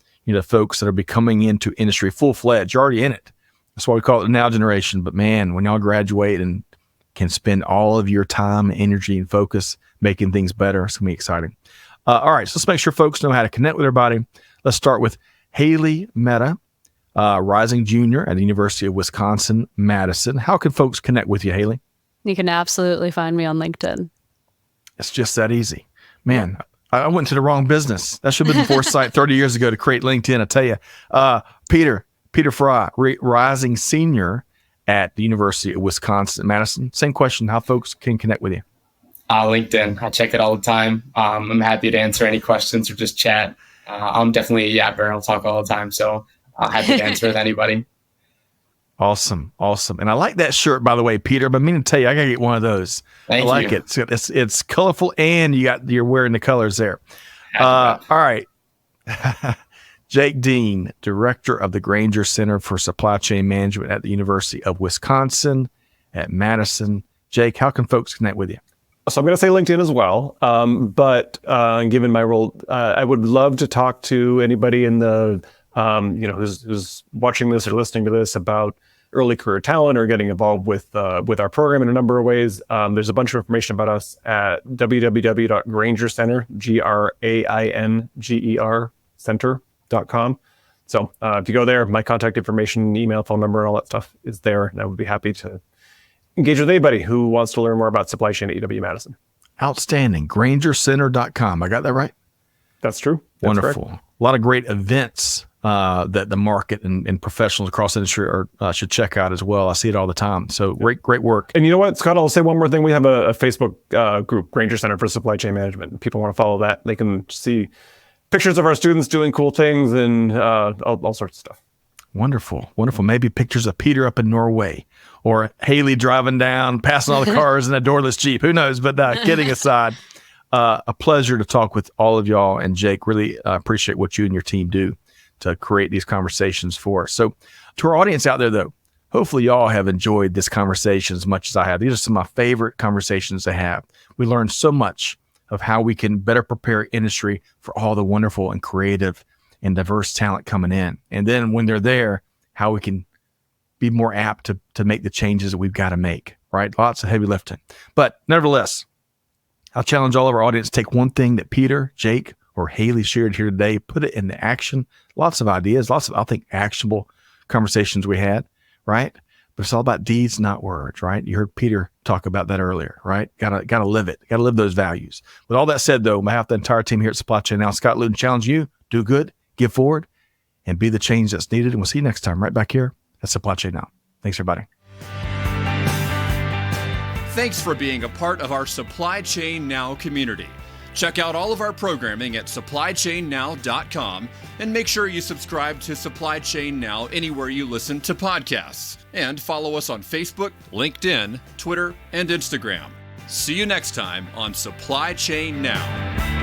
folks that are becoming into industry full-fledged. You're already in it. That's why we call it the now generation. But man, when y'all graduate and can spend all of your time, energy, and focus making things better, it's going to be exciting. All right, so let's make sure folks know how to connect with everybody. Let's start with Hailey Mehta, rising junior at the University of Wisconsin-Madison. How can folks connect with you, Hailey? You can absolutely find me on LinkedIn. It's just that easy. Man, I went to the wrong business. That should have been foresight 30 years ago to create LinkedIn, I tell you. Peter Freye, rising senior at the University of Wisconsin-Madison. Same question, how folks can connect with you? LinkedIn. I check it all the time. I'm happy to answer any questions or just chat. I'm definitely a yapper. I'll talk all the time, so I'm happy to answer with anybody. Awesome. And I like that shirt, by the way, Peter. But I mean to tell you, I gotta get one of those. Thank you. I like it. It's colorful, and you're wearing the colors there. All right. Jake Dean, director of the Grainger Center for Supply Chain Management at the University of Wisconsin at Madison. Jake, how can folks connect with you? So I'm going to say LinkedIn as well. But given my role, I would love to talk to anybody in the who's watching this or listening to this about early career talent or getting involved with our program in a number of ways. There's a bunch of information about us at www.Grainger Center, GRAINGER Center.com. So if you go there, my contact information, email, phone number, and all that stuff is there. And I would be happy to engage with anybody who wants to learn more about supply chain at UW-Madison. Outstanding. GraingerCenter.com. I got that right? That's true. That's wonderful. correct. A lot of great events that the market and professionals across the industry should check out as well. I see it all the time. So great work. And you know what, Scott, I'll say one more thing. We have a Facebook group, Grainger Center for Supply Chain Management. If people want to follow that, they can see pictures of our students doing cool things and all sorts of stuff. Wonderful. Maybe pictures of Peter up in Norway or Hailey driving down, passing all the cars in a doorless Jeep. Who knows? But kidding aside, a pleasure to talk with all of y'all. And Jake, really appreciate what you and your team do to create these conversations for us. So to our audience out there, though, hopefully y'all have enjoyed this conversation as much as I have. These are some of my favorite conversations to have. We learned so much of how we can better prepare industry for all the wonderful and creative and diverse talent coming in. And then when they're there, how we can be more apt to make the changes that we've got to make, right? Lots of heavy lifting. But nevertheless, I'll challenge all of our audience to take one thing that Peter, Jake, or Hailey shared here today, put it into action. Lots of ideas, lots of, I think, actionable conversations we had, right? But it's all about deeds, not words, right? You heard Peter talk about that earlier, right? Gotta live it. Gotta live those values. With all that said, though, on behalf of the entire team here at Supply Chain Now, Scott Luton, challenge you, do good, give forward, and be the change that's needed. And we'll see you next time right back here at Supply Chain Now. Thanks, everybody. Thanks for being a part of our Supply Chain Now community. Check out all of our programming at supplychainnow.com and make sure you subscribe to Supply Chain Now anywhere you listen to podcasts. And follow us on Facebook, LinkedIn, Twitter, and Instagram. See you next time on Supply Chain Now.